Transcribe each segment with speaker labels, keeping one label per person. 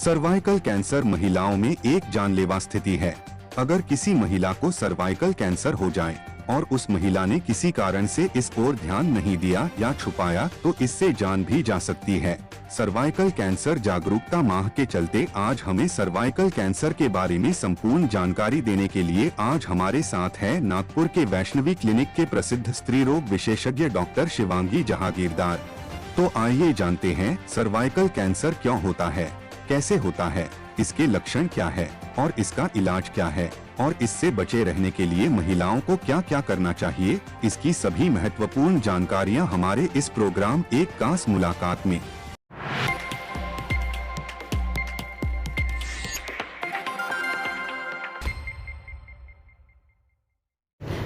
Speaker 1: Cervical cancer महिलाओं में एक जानलेवा स्थिति है। अगर किसी महिला को सर्वाइकल कैंसर हो जाए और उस महिला ने किसी कारण से इस ओर ध्यान नहीं दिया या छुपाया तो इससे जान भी जा सकती है। सर्वाइकल कैंसर जागरूकता माह के चलते आज हमें सर्वाइकल कैंसर के बारे में संपूर्ण जानकारी देने के लिए आज हमारे साथ है नागपुर के वैष्णवी क्लिनिक के प्रसिद्ध स्त्री रोग विशेषज्ञ डॉक्टर शिवांगी जहागीरदार। तो आइए जानते हैं सर्वाइकल कैंसर क्यों होता है, कैसे होता है, इसके लक्षण क्या है और इसका इलाज क्या है और इससे बचे रहने के लिए महिलाओं को क्या क्या करना चाहिए। इसकी सभी महत्वपूर्ण जानकारियां हमारे इस प्रोग्राम एक खास मुलाकात में।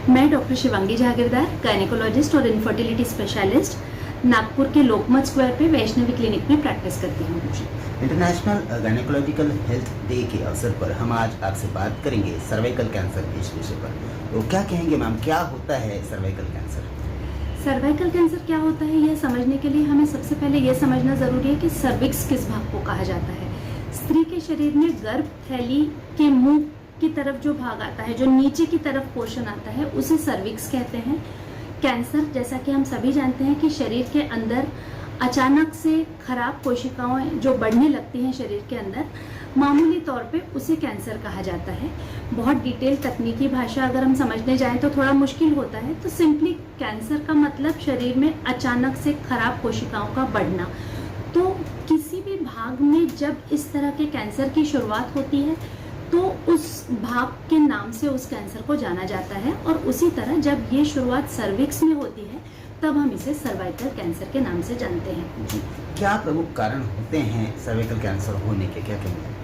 Speaker 2: मैं डॉक्टर शिवांगी जहागीरदार, गायनेकोलॉजिस्ट और इनफर्टिलिटी स्पेशलिस्ट, नागपुर के लोकमत स्क्वायर पे वैष्णवी क्लिनिक में प्रैक्टिस करती हूँ।
Speaker 3: इंटरनेशनल गायनेकोलॉजिकल हेल्थ डे के अवसर पर हम आज आपसे बात करेंगे सर्वाइकल कैंसर इस विषय पर। तो क्या कहेंगे मैम, क्या होता है सर्वाइकल कैंसर?
Speaker 2: सर्वाइकल कैंसर क्या होता है यह समझने के लिए हमें सबसे पहले यह समझना जरूरी है कि सर्विक्स किस भाग को कहा जाता है। स्त्री के शरीर में गर्भ थैली के मुंह की तरफ जो भाग आता है, जो नीचे की तरफ पोर्शन आता है, उसे सर्विक्स कहते हैं। कैंसर, जैसा कि हम सभी जानते हैं कि शरीर के अंदर अचानक से खराब कोशिकाएं जो बढ़ने लगती हैं शरीर के अंदर, मामूली तौर पे उसे कैंसर कहा जाता है। बहुत डिटेल तकनीकी भाषा अगर हम समझने जाएं तो थोड़ा मुश्किल होता है। तो सिंपली कैंसर का मतलब शरीर में अचानक से खराब कोशिकाओं का बढ़ना। तो किसी भी भाग में जब इस तरह के कैंसर की शुरुआत होती है तो उस भाग के नाम से उस कैंसर को जाना जाता है, और उसी तरह जब ये शुरुआत सर्विक्स में होती है तब हम इसे सर्वाइकल कैंसर के नाम से जानते हैं।
Speaker 3: जी, क्या प्रमुख कारण होते हैं सर्वाइकल कैंसर होने के, क्या कहेंगे?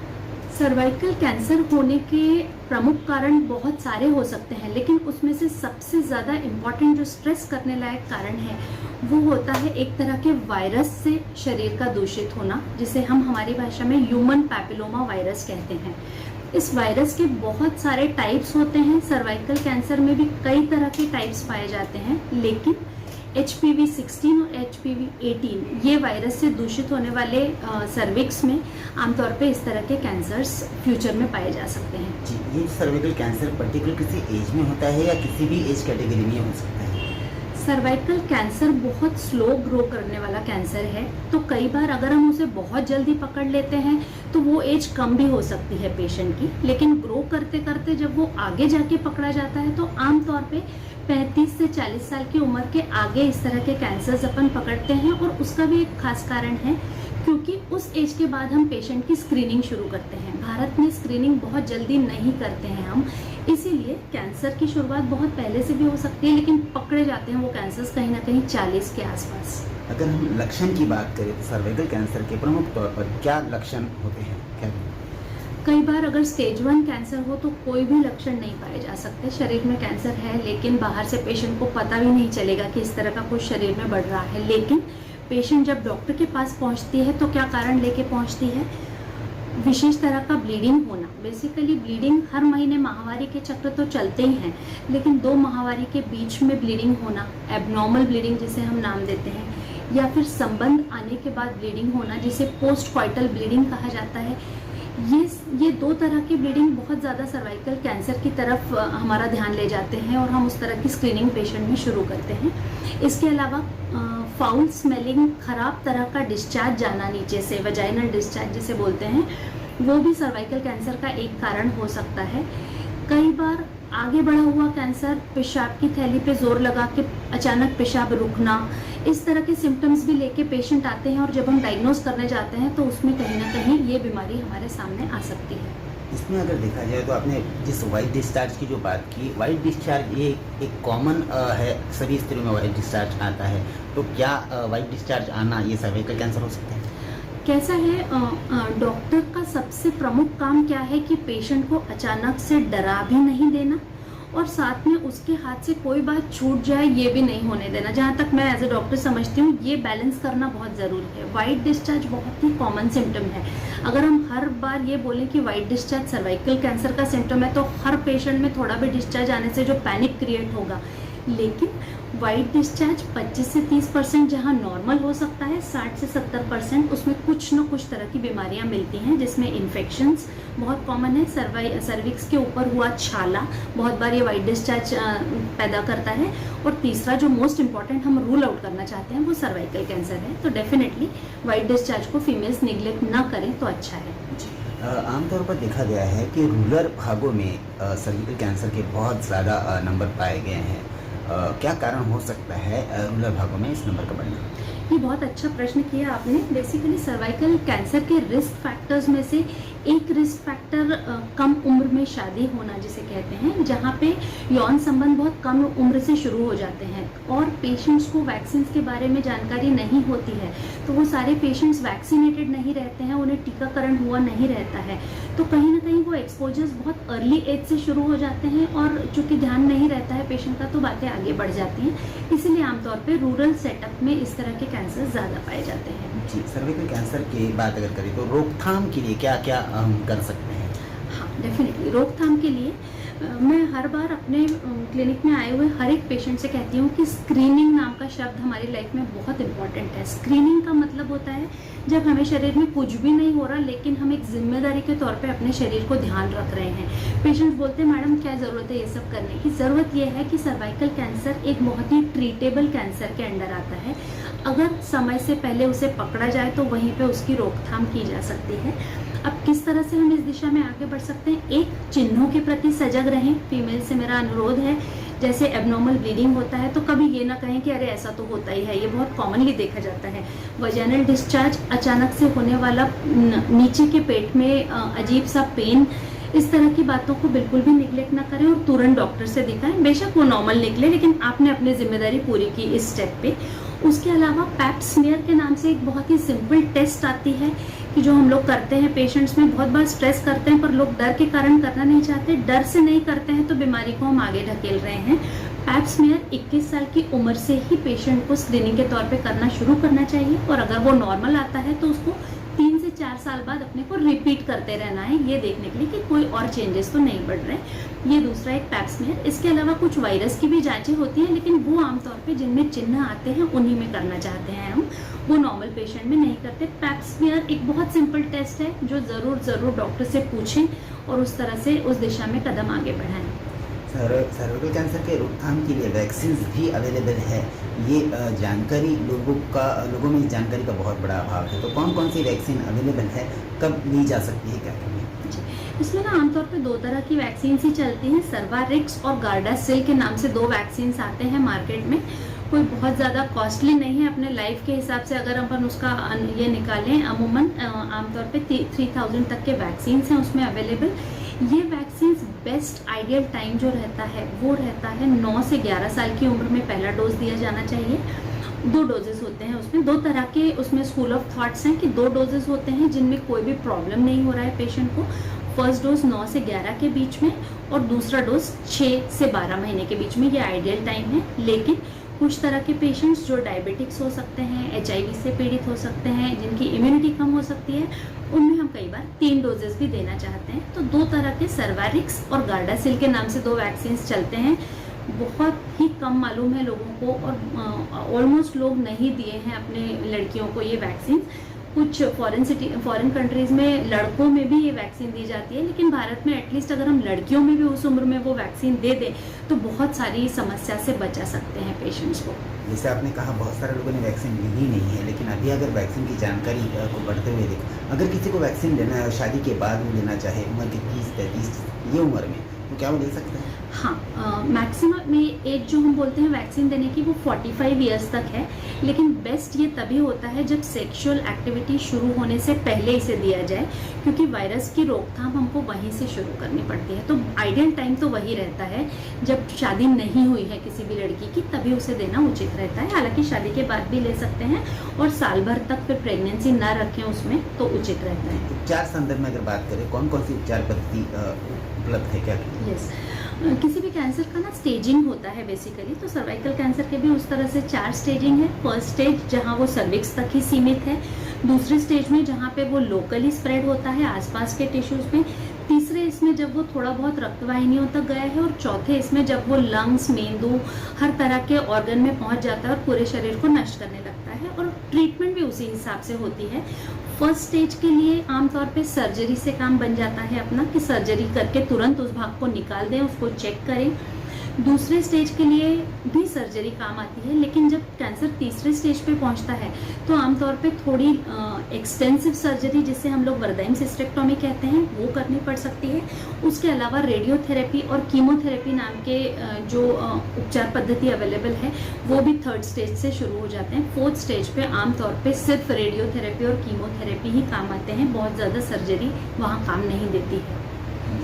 Speaker 2: सर्वाइकल कैंसर होने के प्रमुख कारण बहुत सारे हो सकते हैं, लेकिन उसमें से सबसे ज़्यादा इम्पॉर्टेंट जो स्ट्रेस करने लायक कारण है वो होता है एक तरह के वायरस से शरीर का दूषित होना, जिसे हम हमारी भाषा में ह्यूमन पैपिलोमा वायरस कहते हैं। इस वायरस के बहुत सारे टाइप्स होते हैं। सर्वाइकल कैंसर में भी कई तरह के टाइप्स पाए जाते हैं, लेकिन HPV 16 और HPV 18 ये वायरस से दूषित होने वाले सर्विक्स में आमतौर पे इस तरह के कैंसर्स फ्यूचर में पाए जा सकते हैं।
Speaker 3: जी, ये सर्वाइकल कैंसर पर्टिकुलर किसी एज में होता है या किसी भी एज कैटेगरी में हो सकता है?
Speaker 2: सर्वाइकल कैंसर बहुत स्लो ग्रो करने वाला कैंसर है, तो कई बार अगर हम उसे बहुत जल्दी पकड़ लेते हैं तो वो एज कम भी हो सकती है पेशेंट की, लेकिन ग्रो करते करते जब वो आगे जाके पकड़ा जाता है तो आमतौर पे 35 से 40 साल की उम्र के आगे इस तरह के कैंसर्स अपन पकड़ते हैं। और उसका भी एक खास कारण है, क्योंकि उस एज के बाद हम पेशेंट की स्क्रीनिंग शुरू करते हैं। भारत में स्क्रीनिंग बहुत जल्दी नहीं करते हैं हम, इसीलिए कैंसर की शुरुआत बहुत पहले से भी हो सकती है, लेकिन पकड़े जाते हैं वो कैंसर्स कहीं ना कहीं 40 के आसपास।
Speaker 3: अगर हम लक्षण की बात करें तो सर्वाइकल कैंसर के प्रमुख तौर पर क्या लक्षण होते हैं, क्या?
Speaker 2: कई बार अगर स्टेज 1 कैंसर हो तो कोई भी लक्षण नहीं पाए जा सकते। शरीर में कैंसर है लेकिन बाहर से पेशेंट को पता भी नहीं चलेगा कि इस तरह का कुछ शरीर में बढ़ रहा है। लेकिन पेशेंट जब डॉक्टर के पास पहुंचती है तो क्या कारण लेके पहुंचती है? विशेष तरह का ब्लीडिंग होना। बेसिकली ब्लीडिंग हर महीने माहवारी के चक्र तो चलते ही हैं, लेकिन 2 माहवारी के बीच में ब्लीडिंग होना, एबनॉर्मल ब्लीडिंग जिसे हम नाम देते हैं, या फिर संबंध आने के बाद ब्लीडिंग होना जिसे पोस्ट कॉइटल ब्लीडिंग कहा जाता है। ये 2 तरह की ब्लीडिंग बहुत ज़्यादा सर्वाइकल कैंसर की तरफ हमारा ध्यान ले जाते हैं और हम उस तरह की स्क्रीनिंग पेशेंट में शुरू करते हैं। इसके अलावा फाउल स्मेलिंग, खराब तरह का डिस्चार्ज जाना नीचे से, वजाइनल डिस्चार्ज जिसे बोलते हैं, वो भी सर्वाइकल कैंसर का एक कारण हो सकता है। कई बार आगे बढ़ा हुआ कैंसर, पेशाब की थैली पे जोर लगा के अचानक पेशाब रुकना, इस तरह के सिम्टम्स भी लेके पेशेंट आते हैं, और जब हम डायग्नोज करने जाते हैं तो उसमें कहीं ना कहीं ये बीमारी हमारे सामने आ सकती है।
Speaker 3: इसमें अगर देखा जाए तो आपने जिस वाइट डिस्चार्ज की जो बात की, वाइट डिस्चार्ज ये एक कॉमन है, सभी स्त्रियों में वाइट डिस्चार्ज आता है, तो क्या वाइट डिस्चार्ज आना ये सर्वाइकल कैंसर हो सकता है?
Speaker 2: कैसा है, डॉक्टर का सबसे प्रमुख काम क्या है कि पेशेंट को अचानक से डरा भी नहीं देना, और साथ में उसके हाथ से कोई बात छूट जाए ये भी नहीं होने देना। जहाँ तक मैं एज ए डॉक्टर समझती हूँ ये बैलेंस करना बहुत ज़रूरी है। वाइट डिस्चार्ज बहुत ही कॉमन सिम्टम है। अगर हम हर बार ये बोलें कि वाइट डिस्चार्ज सर्वाइकल कैंसर का सिम्टम है तो हर पेशेंट में थोड़ा भी डिस्चार्ज आने से जो पैनिक क्रिएट होगा, लेकिन वाइट डिस्चार्ज 25 से 30% जहाँ नॉर्मल हो सकता है, 60 से 70% उसमें कुछ न कुछ तरह की बीमारियां मिलती हैं, जिसमें इन्फेक्शंस बहुत कॉमन है। सर्विक्स के ऊपर हुआ छाला बहुत बार ये वाइट डिस्चार्ज पैदा करता है। और तीसरा जो मोस्ट इम्पॉर्टेंट हम रूल आउट करना चाहते हैं वो सर्वाइकल कैंसर है। तो डेफिनेटली वाइट डिस्चार्ज को फीमेल्स निग्लेक्ट ना करें तो अच्छा है।
Speaker 3: आमतौर पर देखा गया है कि रूरल भागों में सर्विकल कैंसर के बहुत ज़्यादा नंबर पाए गए हैं। क्या कारण हो सकता है रूरल भागों में इस नंबर का बढ़ना?
Speaker 2: ये बहुत अच्छा प्रश्न किया आपने। बेसिकली सर्वाइकल कैंसर के रिस्क फैक्टर्स में से एक रिस्क फैक्टर कम उम्र में शादी होना जिसे कहते हैं, जहाँ पे यौन संबंध बहुत कम उम्र से शुरू हो जाते हैं और पेशेंट्स को वैक्सीन के बारे में जानकारी नहीं होती है, तो वो सारे पेशेंट्स वैक्सीनेटेड नहीं रहते हैं, उन्हें टीकाकरण हुआ नहीं रहता है, तो कहीं ना कहीं वो एक्सपोजर्स बहुत अर्ली एज से शुरू हो जाते हैं और चूंकि ध्यान नहीं रहता है पेशेंट का तो बातें आगे बढ़ जाती हैं। इसीलिए आमतौर पर रूरल सेटअप में इस तरह के कैंसर ज़्यादा पाए जाते हैं।
Speaker 3: जी, सर्विकल कैंसर की बात अगर करें तो रोकथाम के लिए क्या क्या हम कर सकते हैं?
Speaker 2: हाँ, डेफिनेटली रोकथाम के लिए मैं हर बार अपने क्लिनिक में आए हुए हर एक पेशेंट से कहती हूँ कि स्क्रीनिंग नाम का शब्द हमारी लाइफ में बहुत इंपॉर्टेंट है। स्क्रीनिंग का मतलब होता है जब हमें शरीर में कुछ भी नहीं हो रहा लेकिन हम एक जिम्मेदारी के तौर पे अपने शरीर को ध्यान रख रहे हैं। पेशेंट्स बोलते हैं मैडम क्या ज़रूरत है ये सब करने की? ज़रूरत ये है कि सर्वाइकल कैंसर एक बहुत ही ट्रीटेबल कैंसर के अंडर आता है। अगर समय से पहले उसे पकड़ा जाए तो वहीं पे उसकी रोकथाम की जा सकती है। अब किस तरह से हम इस दिशा में आगे बढ़ सकते हैं? एक, चिन्हों के प्रति सजग रहें। फीमेल से मेरा अनुरोध है, जैसे एबनॉर्मल ब्लीडिंग होता है तो कभी ये ना कहें कि अरे ऐसा तो होता ही है, ये बहुत कॉमनली देखा जाता है। वजाइनल डिस्चार्ज, अचानक से होने वाला नीचे के पेट में अजीब सा पेन, इस तरह की बातों को बिल्कुल भी निगलेक्ट ना करें और तुरंत डॉक्टर से दिखाएं। बेशक वो नॉर्मल निकले लेकिन आपने अपनी जिम्मेदारी पूरी की इस स्टेप पे। उसके अलावा पैप स्मीयर के नाम से एक बहुत ही सिंपल टेस्ट आती है कि जो हम लोग करते हैं पेशेंट्स में, बहुत बार स्ट्रेस करते हैं पर लोग डर के कारण करना नहीं चाहते। डर से नहीं करते हैं तो बीमारी को हम आगे ढकेल रहे हैं। पैप स्मीयर 21 साल की उम्र से ही पेशेंट को स्क्रीनिंग के तौर पे करना शुरू करना चाहिए और अगर वो नॉर्मल आता है तो उसको 3 से 4 साल बाद अपने को रिपीट करते रहना है, ये देखने के लिए कि कोई और चेंजेस तो नहीं बढ़ रहे। ये दूसरा एक पैप स्मीयर। इसके अलावा कुछ वायरस की भी जांचें होती हैं लेकिन वो आमतौर पे जिनमें चिन्ह आते हैं उन्हीं में करना चाहते हैं हम, वो नॉर्मल पेशेंट में नहीं करते। पैप स्मीयर एक बहुत सिंपल टेस्ट है जो ज़रूर डॉक्टर से पूछें और उस तरह से उस दिशा में कदम आगे बढ़ाएं।
Speaker 3: सर्विकल कैंसर के रोकथाम के लिए वैक्सीन भी अवेलेबल है, ये जानकारी लोगों में इस जानकारी का बहुत बड़ा अभाव है। तो कौन कौन सी वैक्सीन अवेलेबल है, कब ली जा सकती है, क्या करनी है?
Speaker 2: इसमें ना आमतौर पे 2 तरह की वैक्सीन ही चलती हैं। सर्वारिक्स और गार्डासिल के नाम से 2 वैक्सीन आते हैं मार्केट में। कोई बहुत ज़्यादा कॉस्टली नहीं है, अपने लाइफ के हिसाब से अगर अपन उसका ये निकालें, अमूमन आमतौर पे 3000 तक के वैक्सीन हैं उसमें अवेलेबल। ये वैक्सीन बेस्ट आइडियल टाइम जो रहता है वो रहता है 9 से 11 साल की उम्र में पहला डोज दिया जाना चाहिए। 2 डोजेस होते हैं उसमें, 2 तरह के उसमें स्कूल ऑफ थॉट्स हैं कि 2 डोजेस होते हैं जिनमें कोई भी प्रॉब्लम नहीं हो रहा है पेशेंट को। फर्स्ट डोज 9 से 11 के बीच में और दूसरा डोज 6 से 12 महीने के बीच में, ये आइडियल टाइम है। लेकिन कुछ तरह के पेशेंट्स जो डायबिटिक्स हो सकते हैं, HIV से पीड़ित हो सकते हैं, जिनकी इम्यूनिटी कम हो सकती है, उनमें हम कई बार 3 डोजेस भी देना चाहते हैं। तो 2 तरह के सर्वारिक्स और गार्डासिल के नाम से 2 वैक्सीन चलते हैं। बहुत ही कम मालूम है लोगों को और ऑलमोस्ट लोग नहीं दिए हैं अपने लड़कियों को ये वैक्सीन। कुछ फॉरेन कंट्रीज में लड़कों में भी ये वैक्सीन दी जाती है लेकिन भारत में एटलीस्ट अगर हम लड़कियों में भी उस उम्र में वो वैक्सीन दे दें तो बहुत सारी समस्या से बचा सकते हैं पेशेंट्स को।
Speaker 3: जैसे आपने कहा बहुत सारे लोगों ने वैक्सीन ली ही नहीं है, लेकिन अभी अगर वैक्सीन की जानकारी को बढ़ते हुए देखो, अगर किसी को वैक्सीन लेना है शादी के बाद में लेना चाहे उम्र के 30-35 ये उम्र में, तो क्या वो ले सकते हैं?
Speaker 2: हाँ, मैक्सिमम में एज जो हम बोलते हैं वैक्सीन देने की वो 45 ईयर्स तक है, लेकिन बेस्ट ये तभी होता है जब सेक्सुअल एक्टिविटी शुरू होने से पहले इसे दिया जाए, क्योंकि वायरस की रोकथाम हमको वहीं से शुरू करनी पड़ती है। तो आइडियल टाइम तो वही रहता है जब शादी नहीं हुई है किसी भी लड़की की, तभी उसे देना उचित रहता है। हालांकि शादी के बाद भी ले सकते हैं और साल भर तक फिर प्रेगनेंसी ना रखें उसमें तो उचित रहता है।
Speaker 3: उपचार संदर्भ में अगर बात करें, कौन कौन सी उपचार पद्धति उपलब्ध है, क्या?
Speaker 2: यस, किसी भी कैंसर का ना स्टेजिंग होता है बेसिकली, तो सर्वाइकल कैंसर के भी उस तरह से 4 स्टेजिंग है। फर्स्ट स्टेज जहां वो सर्विक्स तक ही सीमित है, दूसरे स्टेज में जहां पे वो लोकली स्प्रेड होता है आसपास के टिश्यूज में, तीसरे इसमें जब वो थोड़ा बहुत रक्तवाहिनियों तक गया है, और चौथे इसमें जब वो लंग्स, मेंदू, हर तरह के ऑर्गन में पहुंच जाता है और पूरे शरीर को नष्ट करने लगता है, और ट्रीटमेंट भी उसी हिसाब से होती है। फर्स्ट स्टेज के लिए आमतौर पे सर्जरी से काम बन जाता है अपना, कि सर्जरी करके तुरंत उस भाग को निकाल दें, उसको चेक करें। दूसरे स्टेज के लिए भी सर्जरी काम आती है, लेकिन जब कैंसर तीसरे स्टेज पे पहुंचता है तो आमतौर पे थोड़ी एक्सटेंसिव सर्जरी, जिसे हम लोग वर्दाइन सिस्टेक्टोमी कहते हैं, वो करनी पड़ सकती है। उसके अलावा रेडियोथेरेपी और कीमोथेरेपी नाम के जो उपचार पद्धति अवेलेबल है वो भी थर्ड स्टेज से शुरू हो जाते हैं। फोर्थ स्टेज पे आमतौर पे सिर्फ रेडियोथेरेपी और कीमोथेरेपी ही काम आते हैं, बहुत ज़्यादा सर्जरी वहाँ काम नहीं देती है।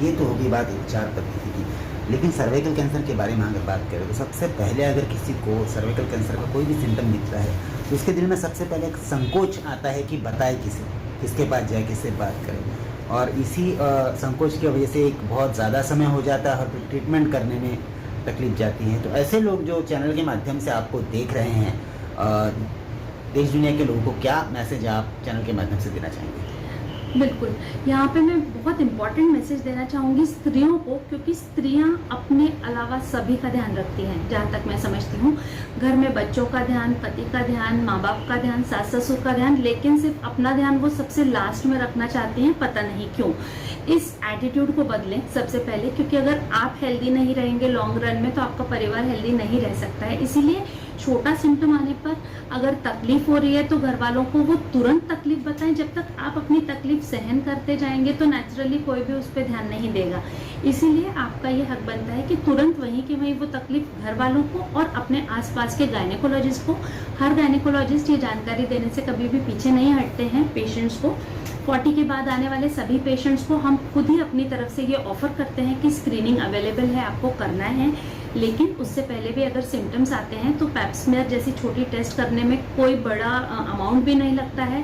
Speaker 3: ये तो होगी बात उपचार पद्धति की, लेकिन सर्वाइकल कैंसर के बारे में अगर बात करें तो सबसे पहले अगर किसी को सर्वाइकल कैंसर का कोई भी सिम्टम दिखता है तो उसके दिल में सबसे पहले एक संकोच आता है कि बताए किसे, किसके पास जाए, किससे बात करें, और इसी संकोच की वजह से एक बहुत ज़्यादा समय हो जाता है और फिर ट्रीटमेंट करने में तकलीफ जाती है। तो ऐसे लोग जो चैनल के माध्यम से आपको देख रहे हैं, देश दुनिया के लोगों को क्या मैसेज आप चैनल के माध्यम से देना चाहेंगे?
Speaker 2: बिल्कुल, यहाँ पे मैं बहुत इंपॉर्टेंट मैसेज देना चाहूँगी स्त्रियों को, क्योंकि स्त्रियाँ अपने अलावा सभी का ध्यान रखती हैं, जहाँ तक मैं समझती हूँ। घर में बच्चों का ध्यान, पति का ध्यान, माँ बाप का ध्यान, सास ससुर का ध्यान, लेकिन सिर्फ अपना ध्यान वो सबसे लास्ट में रखना चाहती हैं, पता नहीं क्यों। इस एटीट्यूड को बदलें सबसे पहले, क्योंकि अगर आप हेल्दी नहीं रहेंगे लॉन्ग रन में तो आपका परिवार हेल्दी नहीं रह सकता है। इसीलिए छोटा सिम्टम आने पर अगर तकलीफ हो रही है तो घर वालों को वो तुरंत तकलीफ बताएं। जब तक आप अपनी तकलीफ सहन करते जाएंगे तो नेचुरली कोई भी उस पर ध्यान नहीं देगा। इसीलिए आपका ये हक बनता है कि तुरंत वहीं की वहीं वो तकलीफ घर वालों को और अपने आसपास के गायनेकोलॉजिस्ट को, हर गायनेकोलॉजिस्ट ये जानकारी देने से कभी भी पीछे नहीं हटते हैं पेशेंट्स को। 40 के बाद आने वाले सभी पेशेंट्स को हम खुद ही अपनी तरफ से ये ऑफर करते हैं कि स्क्रीनिंग अवेलेबल है, आपको करना है। लेकिन उससे पहले भी अगर सिम्टम्स आते हैं तो पैप स्मीयर जैसी छोटी टेस्ट करने में कोई बड़ा अमाउंट भी नहीं लगता है,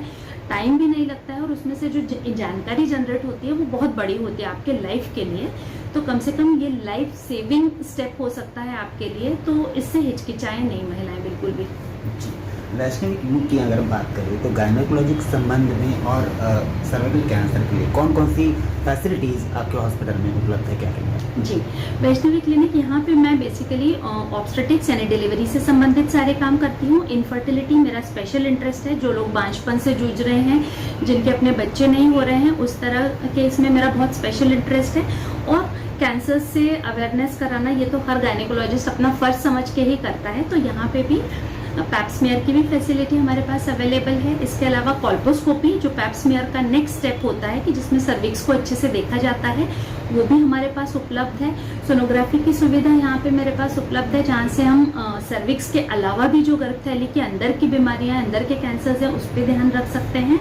Speaker 2: टाइम भी नहीं लगता है, और उसमें से जो जानकारी जनरेट होती है वो बहुत बड़ी होती है आपके लाइफ के लिए। तो कम से कम ये लाइफ सेविंग स्टेप हो सकता है आपके लिए, तो इससे हिचकिचाएं नहीं महिलाएं बिल्कुल भी।
Speaker 3: वैष्णवी क्लिनिक की अगर बात करें तो गायनेकोलॉजी के संबंध में और सर्वाइकल कैंसर के लिए कौन कौन सी फैसिलिटीज़ आपके हॉस्पिटल में उपलब्ध है, क्या क्या?
Speaker 2: जी, वैष्णवी क्लिनिक, यहाँ पे मैं बेसिकली ऑब्स्टेट्रिक्स यानी डिलीवरी से संबंधित सारे काम करती हूँ। इनफर्टिलिटी मेरा स्पेशल इंटरेस्ट है। जो लोग बांझपन से जूझ रहे हैं, जिनके अपने बच्चे नहीं हो रहे हैं, उस तरह के इसमें मेरा बहुत स्पेशल इंटरेस्ट है। और कैंसर से अवेयरनेस कराना ये तो हर गायनेकोलॉजिस्ट अपना फर्ज समझ के ही करता है। तो यहाँ पे भी पैप स्मीयर की भी फैसिलिटी हमारे पास अवेलेबल है। इसके अलावा कॉल्पोस्कोपी, जो पैप स्मीयर का नेक्स्ट स्टेप होता है कि जिसमें सर्विक्स को अच्छे से देखा जाता है, वो भी हमारे पास उपलब्ध है। सोनोग्राफी की सुविधा यहाँ पे मेरे पास उपलब्ध है, जहाँ से हम सर्विक्स के अलावा भी जो गर्भथैली के अंदर की बीमारियाँ, अंदर के कैंसर्स हैं, उस पर ध्यान रख सकते हैं।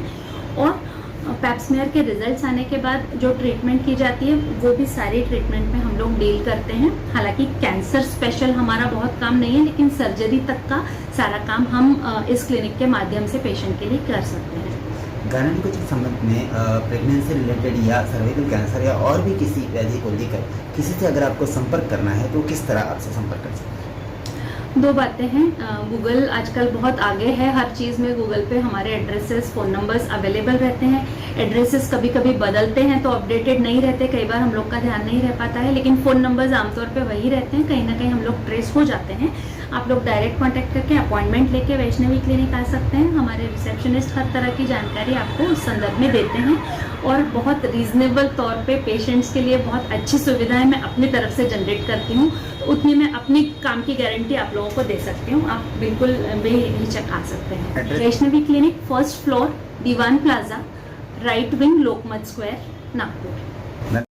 Speaker 2: और पैप स्मीयर के रिजल्ट्स आने के बाद जो ट्रीटमेंट की जाती है वो भी सारी ट्रीटमेंट में हम लोग डील करते हैं। हालांकि कैंसर स्पेशल हमारा बहुत काम नहीं है, लेकिन सर्जरी तक का सारा काम हम इस क्लिनिक के माध्यम से पेशेंट के लिए कर सकते हैं।
Speaker 3: गायनेकोलॉजी के संबंध में प्रेगनेंसी रिलेटेड या सर्वाइकल कैंसर या और भी किसी व्याधि को लेकर किसी से अगर आपको संपर्क करना है तो किस तरह आपसे संपर्क कर सकते हैं?
Speaker 2: दो बातें हैं। गूगल आजकल बहुत आगे है, हर चीज़ में गूगल पे हमारे एड्रेसेस, फ़ोन नंबर्स अवेलेबल रहते हैं। एड्रेसेस कभी कभी बदलते हैं तो अपडेटेड नहीं रहते, कई बार हम लोग का ध्यान नहीं रह पाता है, लेकिन फ़ोन नंबर्स आमतौर पे वही रहते हैं। कहीं ना कहीं हम लोग ट्रेस हो जाते हैं। आप लोग डायरेक्ट कांटेक्ट करके अपॉइंटमेंट लेके वैष्णवी क्लिनिक आ सकते हैं। हमारे रिसेप्शनिस्ट हर तरह की जानकारी आपको उस संदर्भ में देते हैं, और बहुत रीजनेबल तौर पे पेशेंट्स के लिए बहुत अच्छी सुविधाएं मैं अपनी तरफ से जनरेट करती हूँ। तो उतनी मैं अपनी काम की गारंटी आप लोगों को दे सकती हूँ। आप बिल्कुल बेहिचक आ सकते हैं। वैष्णवी क्लिनिक, फर्स्ट फ्लोर, दीवान प्लाजा, राइट विंग, लोकमत स्क्वायर, नागपुर।